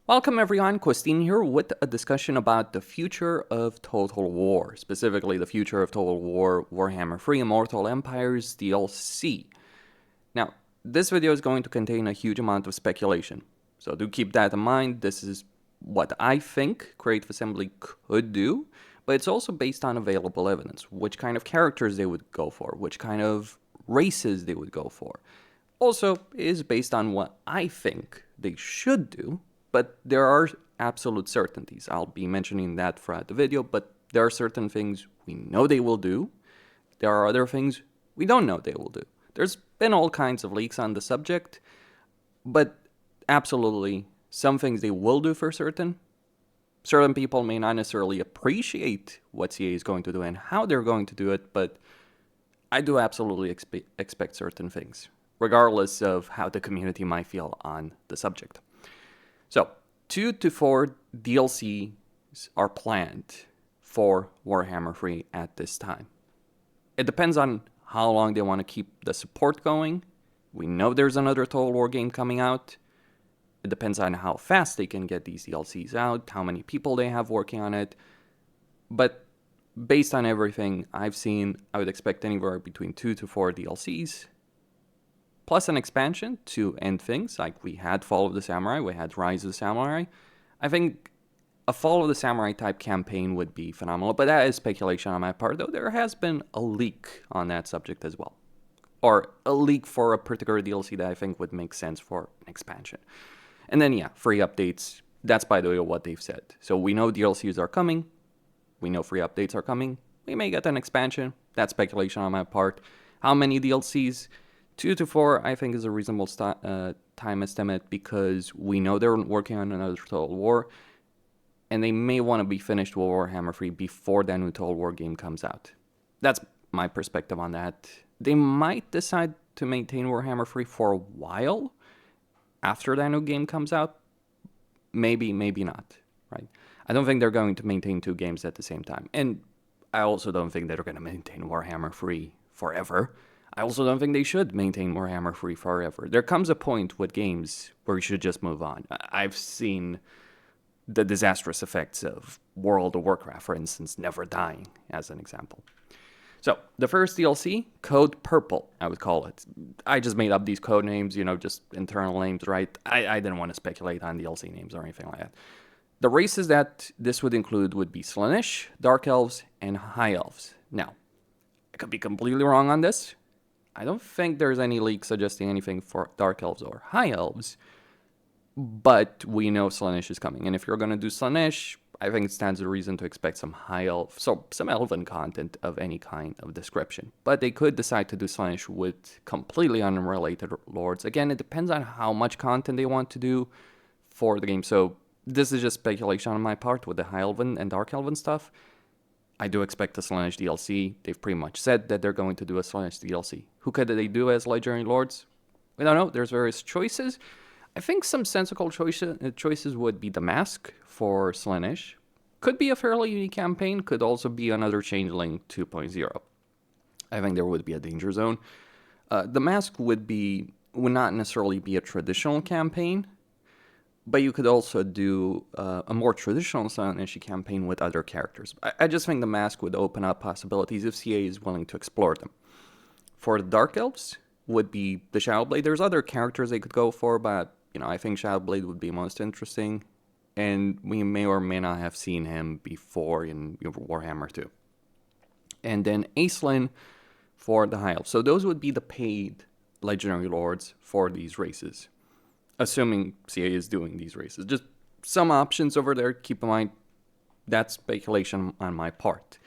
Welcome everyone, Christine here with a discussion about the future of Total War, specifically the future of Total War Warhammer 3 Immortal Empires DLC. Now, this video is going to contain a huge amount of speculation, so do keep that in mind. This is what I think Creative Assembly could do, but it's also based on available evidence, which kind of characters they would go for, which kind of races they would go for. Also, is based on what I think they should do, but there are absolute certainties. I'll be mentioning that throughout the video, but there are certain things we know they will do. There are other things we don't know they will do. There's been all kinds of leaks on the subject, but absolutely some things they will do for certain. Certain people may not necessarily appreciate what CA is going to do and how they're going to do it, but I do absolutely expect certain things, regardless of how the community might feel on the subject. So, 2 to 4 DLCs are planned for Warhammer 3 at this time. It depends on how long they want to keep the support going. We know there's another Total War game coming out. It depends on how fast they can get these DLCs out, how many people they have working on it. But based on everything I've seen, I would expect anywhere between 2 to 4 DLCs. Plus an expansion to end things, like we had Fall of the Samurai, we had Rise of the Samurai. I think a Fall of the Samurai type campaign would be phenomenal, but that is speculation on my part, though there has been a leak on that subject as well. Or a leak for a particular DLC that I think would make sense for an expansion. And then yeah, free updates, that's by the way what they've said. So we know DLCs are coming, we know free updates are coming, we may get an expansion, that's speculation on my part. How many DLCs? 2 to 4, I think, is a reasonable time estimate because we know they're working on another Total War, and they may want to be finished with Warhammer 3 before that new Total War game comes out. That's my perspective on that. They might decide to maintain Warhammer 3 for a while after that new game comes out. Maybe, maybe not, right? I don't think they're going to maintain 2 games at the same time. And I also don't think they're going to maintain Warhammer 3 forever. I also don't think they should maintain Warhammer 3 forever. There comes a point with games where you should just move on. I've seen the disastrous effects of World of Warcraft, for instance, never dying, as an example. So, the first DLC, Code Purple, I would call it. I just made up these code names, just internal names, right? I didn't want to speculate on DLC names or anything like that. The races that this would include would be Slaanesh, Dark Elves, and High Elves. Now, I could be completely wrong on this. I don't think there's any leak suggesting anything for Dark Elves or High Elves, but we know Slaanesh is coming. And if you're going to do Slaanesh, I think it stands to reason to expect some High Elf, so some Elven content of any kind of description. But they could decide to do Slaanesh with completely unrelated lords. Again, it depends on how much content they want to do for the game. So this is just speculation on my part with the High Elven and Dark Elven stuff. I do expect a Slaanesh DLC. They've pretty much said that they're going to do a Slaanesh DLC. Who could they do as Legendary Lords? We don't know. There's various choices. I think some sensible choices would be the Mask for Slaanesh. Could be a fairly unique campaign. Could also be another Changeling 2.0. I think there would be a Danger Zone. The Mask would not necessarily be a traditional campaign, but you could also do a more traditional Slaanesh campaign with other characters. I just think the Mask would open up possibilities if CA is willing to explore them. For the Dark Elves, would be the Shadowblade. There's other characters they could go for, but I think Shadowblade would be most interesting. And we may or may not have seen him before in Warhammer 2. And then Aislinn for the High Elves. So those would be the paid Legendary Lords for these races, assuming CA is doing these races. Just some options over there. Keep in mind, that's speculation on my part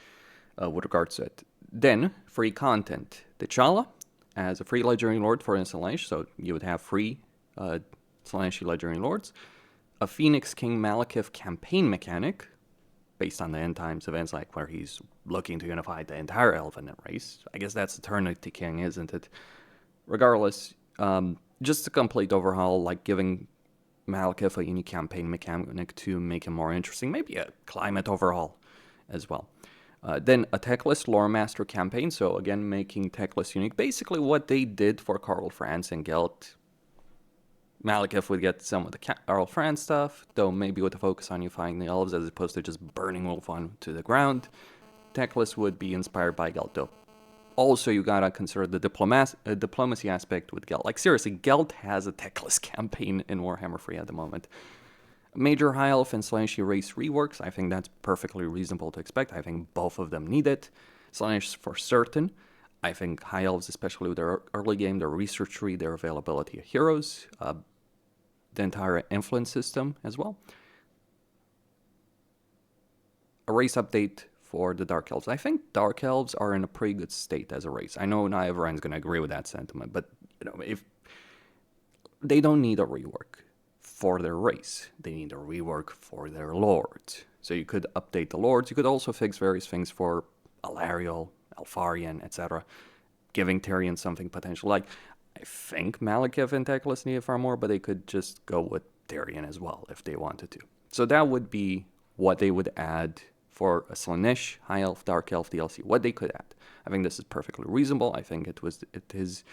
with regards to it. Then, free content. T'Challa as a free Legendary Lord for Slaanesh, so you would have free Slaanesh Legendary Lords. A Phoenix King Malekith campaign mechanic, based on the End Times events, like where he's looking to unify the entire Elven race. I guess that's Eternity King, isn't it? Regardless, just a complete overhaul, like giving Malekith a unique campaign mechanic to make him more interesting. Maybe a climate overhaul as well. Then a Techless Lore Master campaign, so again, making Techless unique. Basically what they did for Karl Franz and Gelt Malekith would get some of the Earl Fran stuff, though maybe with a focus on unifying the elves as opposed to just burning Ulfon to the ground. Teclis would be inspired by Gelt, though. Also, you gotta consider the diplomacy aspect with Gelt. Like, seriously, Gelt has a Teclis campaign in Warhammer 3 at the moment. Major High Elf and Slaanesh race reworks, I think that's perfectly reasonable to expect. I think both of them need it. Slaanesh for certain. I think High Elves, especially with their early game, their research tree, their availability of heroes, the entire influence system as well. A race update for the Dark Elves. I think Dark Elves are in a pretty good state as a race. I know not everyone's going to agree with that sentiment, but if they don't need a rework for their race, they need a rework for their lords. So you could update the lords. You could also fix various things for Alariel, Alfarian, etc., giving Tyrion something potential. Like, I think Malekith and Teclis need it far more, but they could just go with Tyrion as well if they wanted to. So that would be what they would add for a Slaanesh, High Elf, Dark Elf DLC, what they could add. I think this is perfectly reasonable. I think it is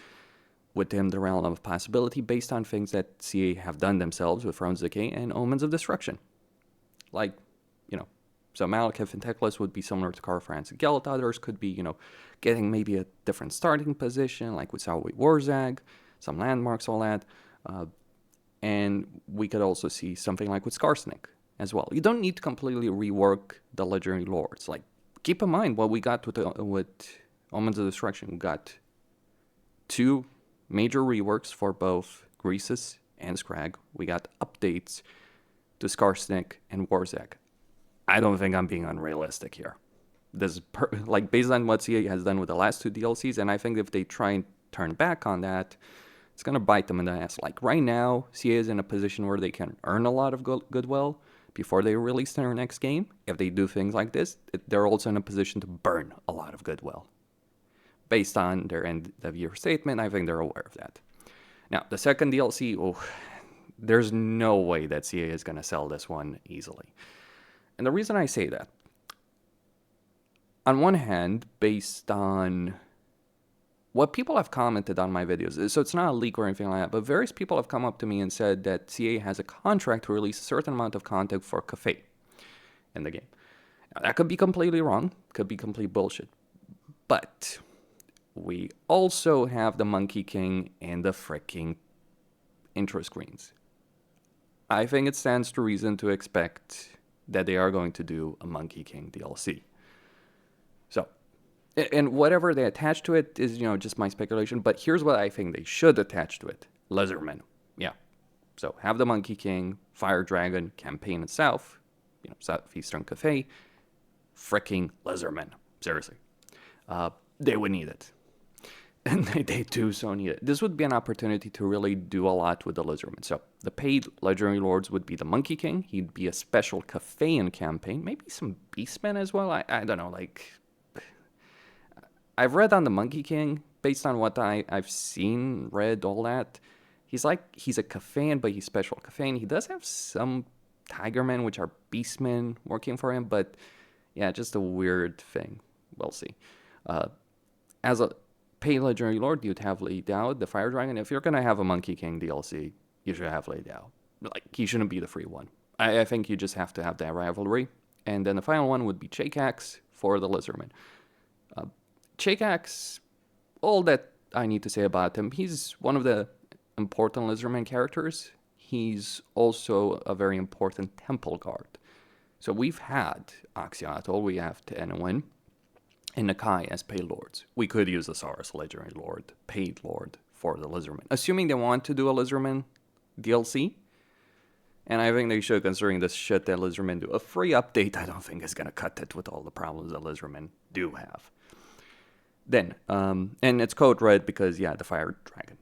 within the realm of possibility based on things that CA have done themselves with Thrones Decay and Omens of Destruction. Like, so Malekith and Teclis would be similar to Carfrance and Gelt. Others could be, getting maybe a different starting position, like we saw with Warzag, some landmarks, all that. And we could also see something like with Skarsnik as well. You don't need to completely rework the Legendary Lords. Like, keep in mind what we got with Omens of Destruction. We got 2 major reworks for both Greasus and Scrag. We got updates to Skarsnik and Warzag. I don't think I'm being unrealistic here. This is based on what CA has done with the last 2 DLCs, and I think if they try and turn back on that, it's going to bite them in the ass. Like, right now, CA is in a position where they can earn a lot of goodwill before they release their next game. If they do things like this, they're also in a position to burn a lot of goodwill. Based on their end-of-year statement, I think they're aware of that. Now, the second DLC, there's no way that CA is going to sell this one easily. And the reason I say that, on one hand, based on what people have commented on my videos, so it's not a leak or anything like that, but various people have come up to me and said that CA has a contract to release a certain amount of content for Cathay in the game. Now, that could be completely wrong, could be complete bullshit, but we also have the Monkey King and the freaking intro screens. I think it stands to reason to expect that they are going to do a Monkey King DLC. So, and whatever they attach to it is, just my speculation, but here's what I think they should attach to it. Lizardmen. Yeah. So, have the Monkey King, Fire Dragon, campaign itself, Southeastern Cathay, freaking Lizardmen. Seriously. They would need it. And they do so need it. This would be an opportunity to really do a lot with the Lizardmen. So, the paid Legendary Lords would be the Monkey King. He'd be a special Cathayan campaign. Maybe some Beastmen as well. I don't know, I've read on the Monkey King, based on what I've seen, read, all that. He's a Cathayan, but he's special Cathayan. He does have some Tigermen, which are Beastmen, working for him. But, yeah, just a weird thing. We'll see. As a paid Legendary Lord, you'd have Lei Dao, the Fire Dragon. If you're going to have a Monkey King DLC, you should have Lei Dao. He shouldn't be the free one. I think you just have to have that rivalry. And then the final one would be Chakax for the Lizardman. Chakax, all that I need to say about him, he's one of the important Lizardman characters. He's also a very important Temple Guard. So we've had Axiatl, we have Tenuin, and Nakai as paid lords. We could use the Saurus Legendary Lord, paid lord, for the Lizardman. Assuming they want to do a Lizardman DLC, and I think they should, considering this shit that Lizardmen do. A free update, I don't think is going to cut it with all the problems that Lizardmen do have. Then, and it's code red because, the Fire Dragon.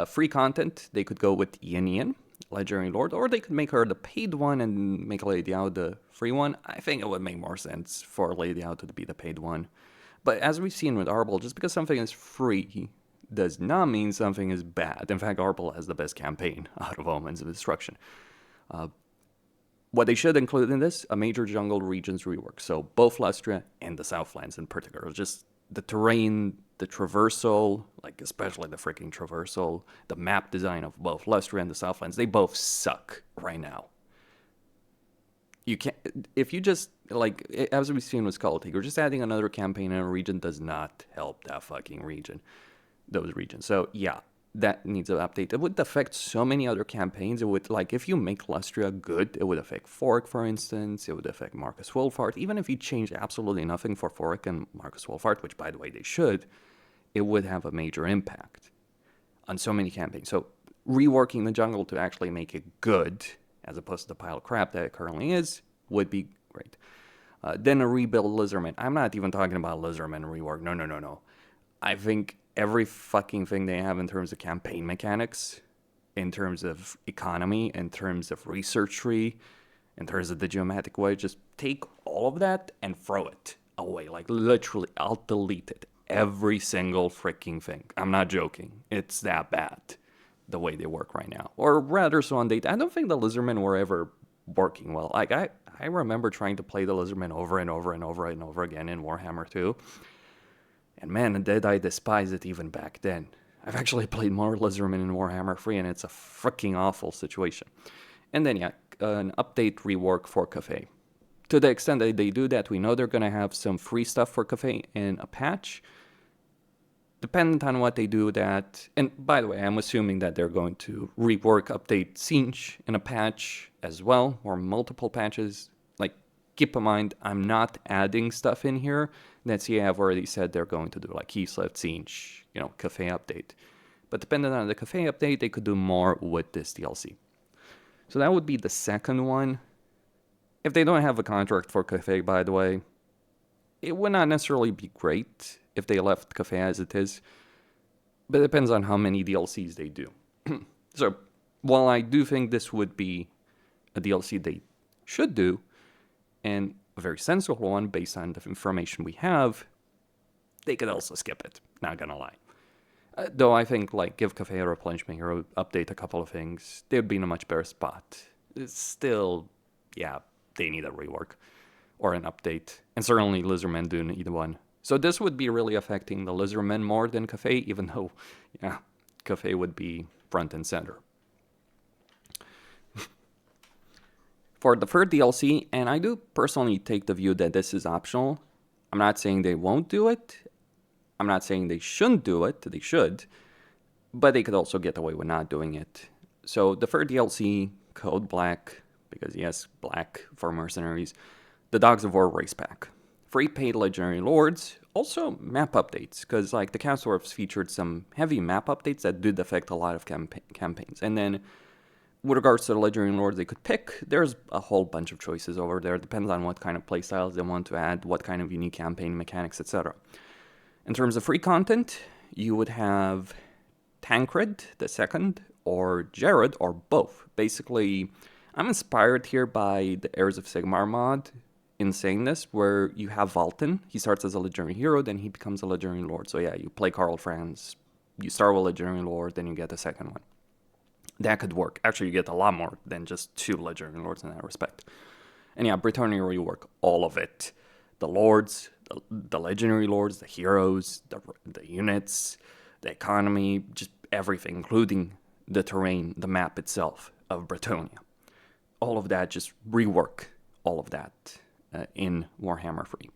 Free content, they could go with Yin, Legendary Lord, or they could make her the paid one and make Lei Dao the free one. I think it would make more sense for Lei Dao to be the paid one. But as we've seen with Arbol, just because something is free does not mean something is bad. In fact, Arbol has the best campaign out of Omens of Destruction. What they should include in this, a major jungle regions rework. So both Lustria and the Southlands in particular. Just the terrain the traversal, like especially the freaking traversal, the map design of both Lustria and the Southlands, they both suck right now. You can't, if you just, like, as we've seen with Skull Tiger, just adding another campaign in a region does not help that fucking region, those regions. So, yeah, that needs an update. It would affect so many other campaigns. It would, like, if you make Lustria good, it would affect Fork, for instance. It would affect Marcus Wolfhard. Even if you change absolutely nothing for Fork and Marcus Wolfhard, which, by the way, they should, it would have a major impact on so many campaigns. So, reworking the jungle to actually make it good, as opposed to the pile of crap that it currently is, would be great. Then a rebuild Lizardman. I'm not even talking about Lizardman rework. No. I think every fucking thing they have in terms of campaign mechanics, in terms of economy, in terms of research tree, in terms of the geometric way, just take all of that and throw it away. Like, literally, I'll delete it. Every single freaking thing. I'm not joking. It's that bad, the way they work right now. Or rather, so on date, I don't think the Lizardmen were ever working well. Like, I remember trying to play the Lizardmen over and over and over and over again in Warhammer 2. And man, did I despise it even back then. I've actually played more Lizardmen in Warhammer 3, and it's a freaking awful situation. And then, yeah, an update rework for Cathay. To the extent that they do that, we know they're going to have some free stuff for Cathay in a patch. Dependent on what they do that, and by the way, I'm assuming that they're going to rework, update Siege in a patch as well, or multiple patches. Like, keep in mind, I'm not adding stuff in here that CA have already said they're going to do, like Keyslift, Siege, Cathay update. But depending on the Cathay update, they could do more with this DLC. So that would be the second one. If they don't have a contract for Cathay, by the way, it would not necessarily be great if they left Cathay as it is, but it depends on how many DLCs they do. So, while I do think this would be a DLC they should do, and a very sensible one based on the information we have, they could also skip it, not gonna lie. Though I think, like, give Cathay a replenishment hero, update a couple of things, they'd be in a much better spot. It's still, yeah, they need a rework or an update, and certainly Lizardmen do need one. So this would be really affecting the Lizardmen more than Cathay, even though, yeah, Cathay would be front and center. For the third DLC, and I do personally take the view that this is optional. I'm not saying they won't do it. I'm not saying they shouldn't do it. They should. But they could also get away with not doing it. So the third DLC, Code Black, because yes, black for mercenaries, the Dogs of War race pack. Free paid legendary lords, also map updates, because like the Castdwarfs featured some heavy map updates that did affect a lot of campaigns. And then with regards to the legendary lords they could pick, there's a whole bunch of choices over there. It depends on what kind of playstyles they want to add, what kind of unique campaign mechanics, etc. In terms of free content, you would have Tancred the Second or Jared or both. Basically, I'm inspired here by the Heirs of Sigmar mod in saying this, where you have Valten. He starts as a legendary hero, then he becomes a legendary lord. So yeah, you play Karl Franz, you start with legendary lord, then you get the second one. That could work. Actually, you get a lot more than just 2 legendary lords in that respect. And yeah, Britannia rework all of it. The lords, the legendary lords, the heroes, the units, the economy, just everything, including the terrain, the map itself of Britannia. All of that, just rework all of that in Warhammer 3.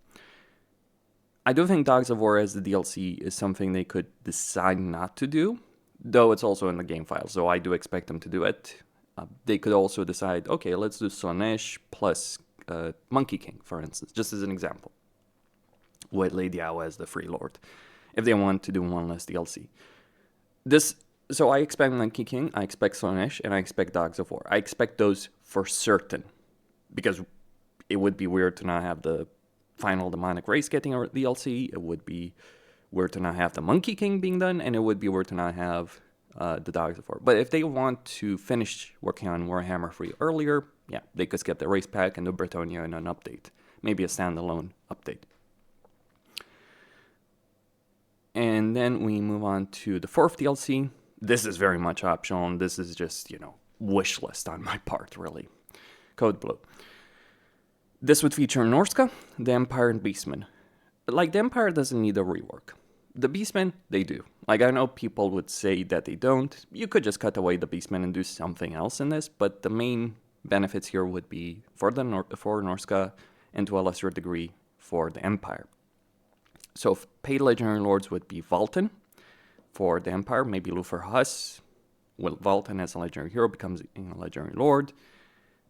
I do think Dogs of War as the DLC is something they could decide not to do, though it's also in the game file, so I do expect them to do it. They could also decide, okay, let's do Slaanesh plus Monkey King, for instance, just as an example, with Lady Owl as the free lord, if they want to do one less DLC. So I expect Monkey King, I expect Slaanesh, and I expect Dogs of War. I expect those for certain, because it would be weird to not have the final demonic race getting a DLC. It would be weird to not have the Monkey King being done, and it would be weird to not have the Dogs of War. But if they want to finish working on Warhammer 3 earlier, yeah, they could skip the race pack and do Britannia in an update. Maybe a standalone update. And then we move on to the 4th DLC. This is very much optional, and this is just, wish list on my part, really. Code Blue. This would feature Norsca, the Empire, and Beastmen. Like, the Empire doesn't need a rework. The Beastmen, they do. Like, I know people would say that they don't. You could just cut away the Beastmen and do something else in this, but the main benefits here would be for for Norsca, and to a lesser degree for the Empire. So paid Legendary Lords would be Valten for the Empire, maybe Luthor Huss. Well, Valten as a Legendary Hero becomes a Legendary Lord.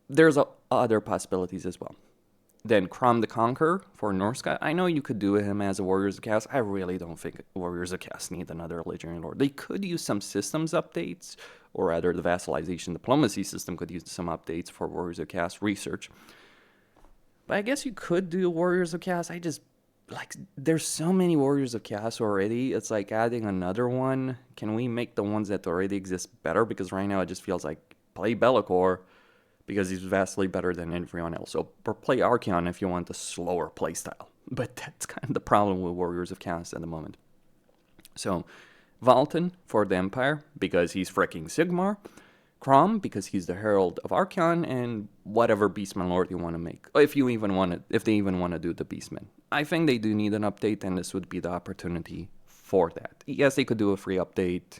There's other possibilities as well. Then Crom the Conqueror for Norsca. I know you could do him as a Warriors of Chaos. I really don't think Warriors of Chaos need another Legendary Lord. They could use some systems updates, or rather the Vassalization Diplomacy system could use some updates for Warriors of Chaos research. But I guess you could do Warriors of Chaos. There's so many Warriors of Chaos already. It's like adding another one. Can we make the ones that already exist better? Because right now it just feels like play Be'lakor, because he's vastly better than everyone else. So, or play Archaon if you want a slower playstyle. But that's kind of the problem with Warriors of Chaos at the moment. So, Valten for the Empire, because he's freaking Sigmar. Crom, because he's the Herald of Archaon, and whatever Beastman Lord you want to make. If they even want to do the Beastmen. I think they do need an update, and this would be the opportunity for that. Yes, they could do a free update.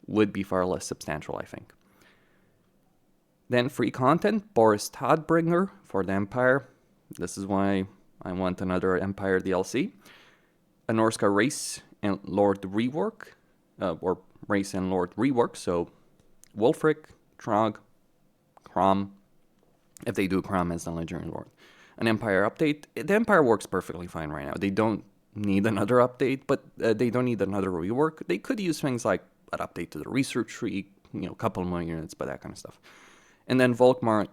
Would be far less substantial, I think. Then free content, Boris Todbringer for the Empire. This is why I want another Empire DLC. A Norsca race and Lord Rework, or race and Lord Rework. So Wulfric, Trog, Crom, if they do Crom as the Legendary Lord. An Empire update. The Empire works perfectly fine right now. They don't need another update, but they don't need another rework. They could use things like an update to the research tree, a couple more units, but that kind of stuff. And then Volkmar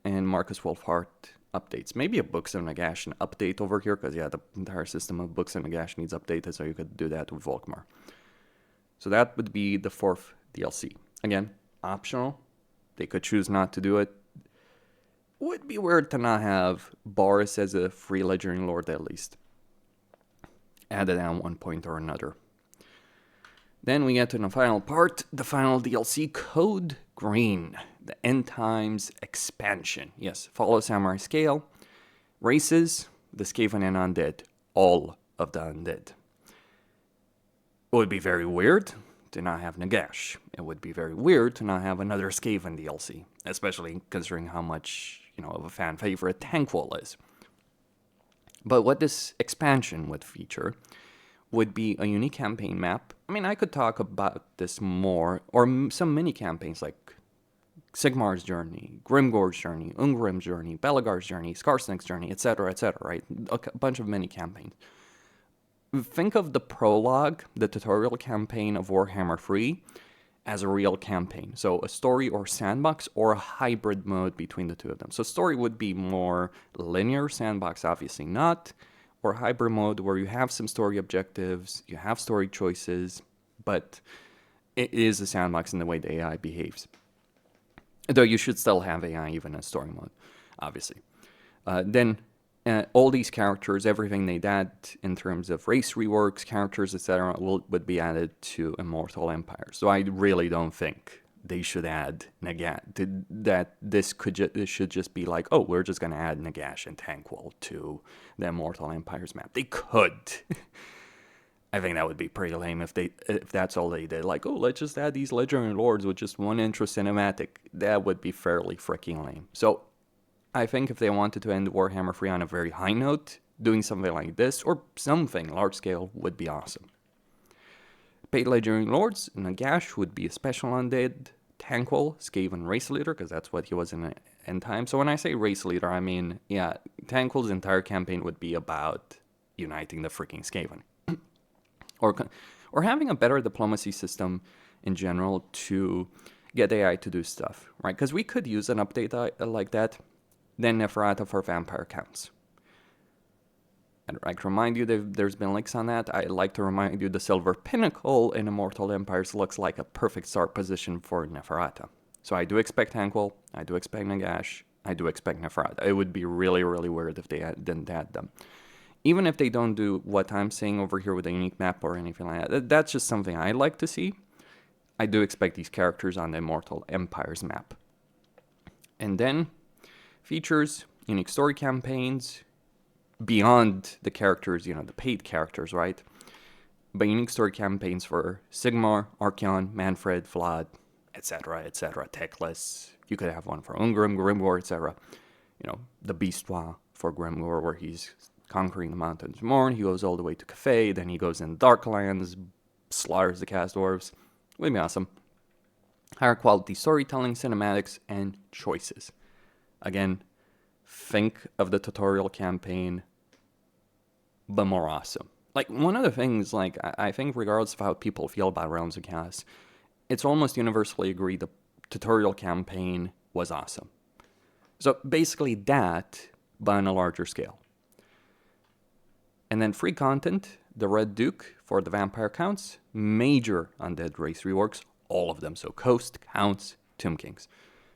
and Marcus Wolfhart updates. Maybe a Books of Nagash update over here, because the entire system of Books of Nagash needs updated, so you could do that with Volkmar. So that would be the 4th DLC. Again, optional. They could choose not to do it. Would be weird to not have Boris as a free Legendary Lord at least. Added at one point or another. Then we get to the final part, the final DLC, Code Green, the End Times expansion. Yes, follow Samurai Scale. Races, the Skaven and Undead. All of the Undead. It would be very weird to not have Nagash. It would be very weird to not have another Skaven DLC, especially considering how much, of a fan favorite Tankwall is. But what this expansion would feature would be a unique campaign map. I mean, I could talk about this more, or some mini campaigns like Sigmar's Journey, Grimgor's Journey, Ungrim's Journey, Belagar's Journey, Skarsnik's Journey, etc., right? A bunch of mini campaigns. Think of the prologue, the tutorial campaign of Warhammer 3, as a real campaign. So a story or sandbox, or a hybrid mode between the two of them. So story would be more linear, sandbox obviously not, or hybrid mode where you have some story objectives, you have story choices, but it is a sandbox in the way the AI behaves. Though you should still have AI even in story mode, obviously. Then all these characters, everything they add in terms of race reworks, characters, etc., would be added to Immortal Empires. So I really don't think they should add Nagash. That this should just be like, oh, we're just going to add Nagash and Tankwall to the Immortal Empires map. They could. I think that would be pretty lame if that's all they did. Like, oh, let's just add these Legendary Lords with just one intro cinematic. That would be fairly freaking lame. So I think if they wanted to end Warhammer 3 on a very high note, doing something like this, or something large scale, would be awesome. Paid Legendary Lords, Nagash would be a special undead, Tankwall, Skaven race leader, because that's what he was in End Time. So when I say race leader, I mean, Tankwall's entire campaign would be about uniting the freaking Skaven. or having a better diplomacy system in general to get AI to do stuff, right? Because we could use an update like that. Then Neferata for vampire counts. I'd like to remind you that there's been leaks on that. I'd like to remind you the Silver Pinnacle in Immortal Empires looks like a perfect start position for Neferata. So I do expect Tankwall, I do expect Nagash, I do expect Neferata. It would be really, really weird if they didn't add them. Even if they don't do what I'm saying over here with a unique map or anything like that, that's just something I'd like to see. I do expect these characters on the Immortal Empires map. And then features, unique story campaigns, beyond the characters, the paid characters, right? but unique story campaigns for Sigmar, Archeon, Manfred, Vlad, etc., etc., Teclis. You could have one for Ungrim, Grimgor, etc. You know, the Beastois for Grimgor, where he's conquering the mountains more. He goes all the way to Cathay, then he goes in Darklands, slaughters the cast dwarves. Would be awesome. Higher quality storytelling, cinematics, and choices. Again, think of the tutorial campaign, but more awesome. Like, one of the things, like, I think regardless of how people feel about Realms of Chaos, it's almost universally agreed the tutorial campaign was awesome. So basically that, but on a larger scale. And then free content, the Red Duke for the Vampire Counts, major Undead Race reworks, all of them. So Coast, Counts, Tomb Kings.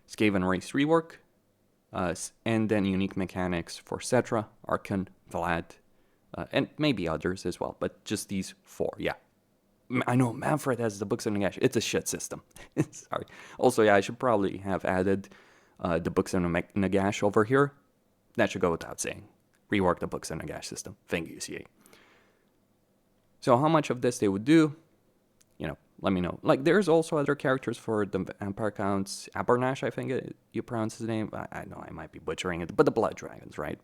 Skaven Race rework, and then unique mechanics for Cetra, Archon, Vlad, and maybe others as well, but just these 4, yeah. I know Manfred has the Books of Nagash. It's a shit system. Sorry. Also, yeah, I should probably have added the Books of Nagash over here. That should go without saying. Rework the Books of Nagash system. Thank you, CA. So how much of this they would do, you know, let me know. Like, there's also other characters for the Empire Counts. Abernash, I think you pronounce his name. I know I might be butchering it, but the Blood Dragons, right?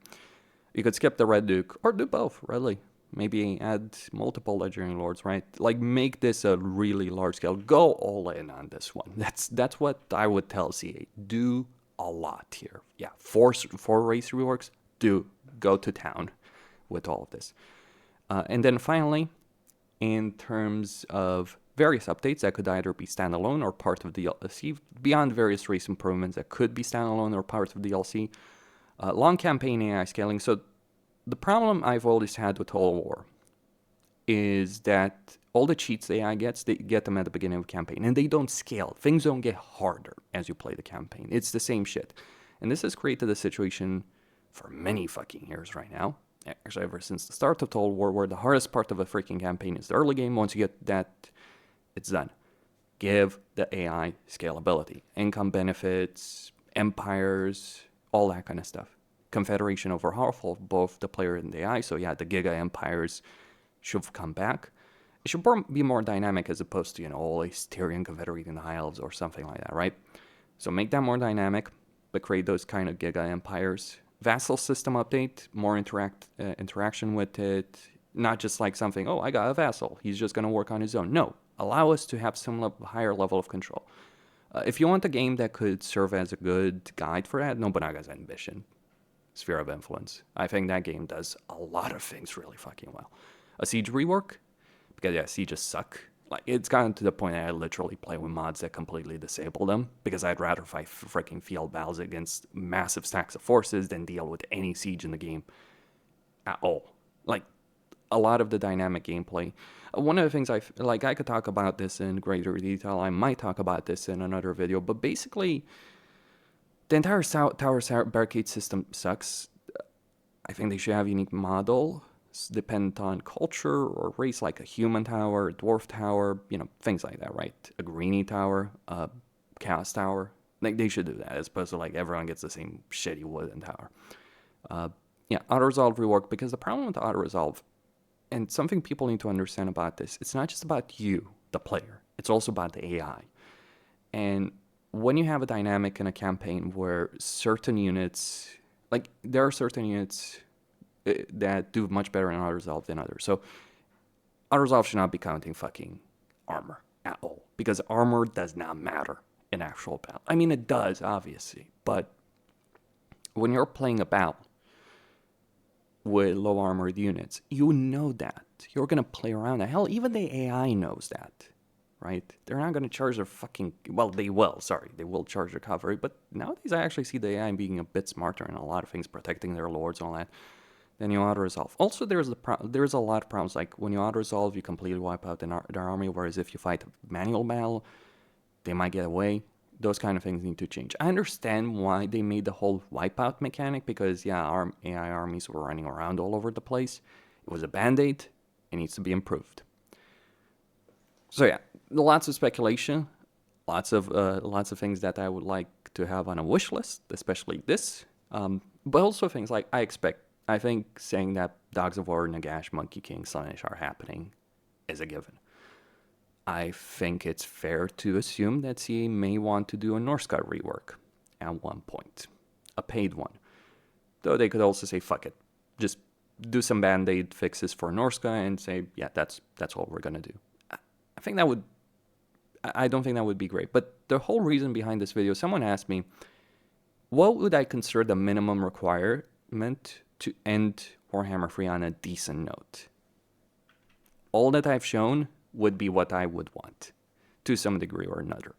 You could skip the Red Duke, or do both, really. Maybe add multiple Legendary Lords, right? Like, make this a really large scale. Go all in on this one. That's what I would tell CA. Do a lot here. Yeah, 4 race reworks. Go to town with all of this. And then finally, in terms of various updates that could either be standalone or part of the DLC, beyond various race improvements that could be standalone or part of the DLC, long campaign AI scaling. So the problem I've always had with Total War is that all the cheats the AI gets, they get them at the beginning of the campaign, and they don't scale. Things don't get harder as you play the campaign. It's the same shit. And this has created a situation for many fucking years right now, actually ever since the start of Total War, where the hardest part of a freaking campaign is the early game. Once you get that, it's done. Give the AI scalability. Income benefits, empires, all that kind of stuff. Confederation overhaul, both the player and the AI. So yeah, the Giga Empires should come back. It should be more dynamic as opposed to, always Tyrion confederating the High Elves or something like that, right? So make that more dynamic, but create those kind of Giga Empires. Vassal system update, more interaction with it. Not just like something, I got a vassal, he's just going to work on his own. No, allow us to have some higher level of control. If you want a game that could serve as a good guide for that, Nobunaga's Ambition. Sphere of Influence. I think that game does a lot of things really fucking well. A Siege rework, because yeah, Sieges suck. Like, it's gotten to the point that I literally play with mods that completely disable them, because I'd rather fight freaking field battles against massive stacks of forces than deal with any siege in the game at all. Like, a lot of the dynamic gameplay. One of the things I could talk about this in greater detail. I might talk about this in another video, but basically, the entire tower barricade system sucks. I think they should have unique model, dependent on culture or race, like a human tower, a dwarf tower, things like that, right? A greenie tower, a chaos tower. Like, they should do that, as opposed to like everyone gets the same shitty wooden tower. Auto-resolve rework, because the problem with auto-resolve, and something people need to understand about this, it's not just about you, the player. It's also about the AI. And when you have a dynamic in a campaign where certain units, like, there are certain units that do much better in auto-resolve than others. So auto-resolve should not be counting fucking armor at all, because armor does not matter in actual battle. I mean, it does, obviously, but when you're playing a battle with low armored units, you know that. You're going to play around that. Hell, even the AI knows that, right? They're not going to charge their fucking... Well, they will, they will charge their cavalry, but nowadays I actually see the AI being a bit smarter in a lot of things, protecting their lords and all that. Then you auto-resolve. Also, there's a lot of problems, like when you auto-resolve, you completely wipe out their army, whereas if you fight a manual battle, they might get away. Those kind of things need to change. I understand why they made the whole wipeout mechanic, because, yeah, our AI armies were running around all over the place. It was a band-aid. It needs to be improved. So, yeah, lots of speculation, lots of things that I would like to have on a wish list, especially this. But also things like I think saying that Dogs of War, Nagash, Monkey King, Slaanesh are happening is a given. I think it's fair to assume that CA may want to do a Norsca rework at one point, a paid one. Though they could also say, fuck it, just do some band-aid fixes for Norsca and say, yeah, that's what we're gonna do. I don't think that would be great. But the whole reason behind this video, someone asked me, what would I consider the minimum requirement to end Warhammer 3 on a decent note? All that I've shown would be what I would want, to some degree or another.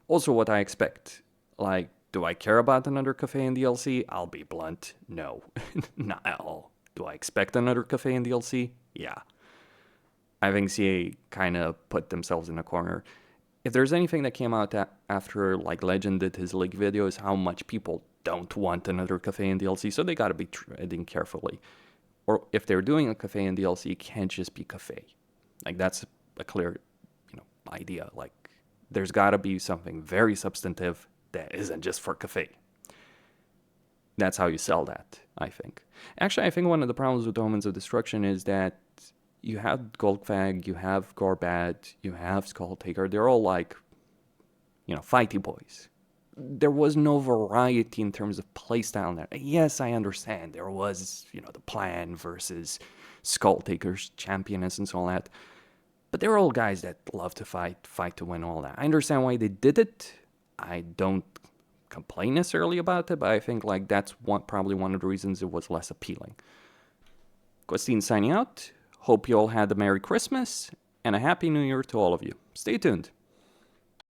Also what I expect. Like, do I care about another Cathay in DLC? I'll be blunt, no. Not at all. Do I expect another Cathay in DLC? Yeah. I think CA kind of put themselves in a corner. If there's anything that came out after like Legend did his league video is how much people don't want another Cathay in DLC, so they gotta be treading carefully. Or if they're doing a Cathay in DLC, it can't just be Cathay. Like that's a clear, idea. Like there's gotta be something very substantive that isn't just for Cathay. That's how you sell that, I think. Actually, I think one of the problems with Omens of Destruction is that you have Goldfag, you have Gorbad, you have Skulltaker. They're all like, fighty boys. There was no variety in terms of playstyle there. Yes, I understand. There was, the plan versus Skulltaker's championess and so all that. But they're all guys that love to fight to win, all that. I understand why they did it. I don't complain necessarily about it, but I think like that's probably one of the reasons it was less appealing. Questine signing out. Hope you all had a Merry Christmas and a Happy New Year to all of you. Stay tuned.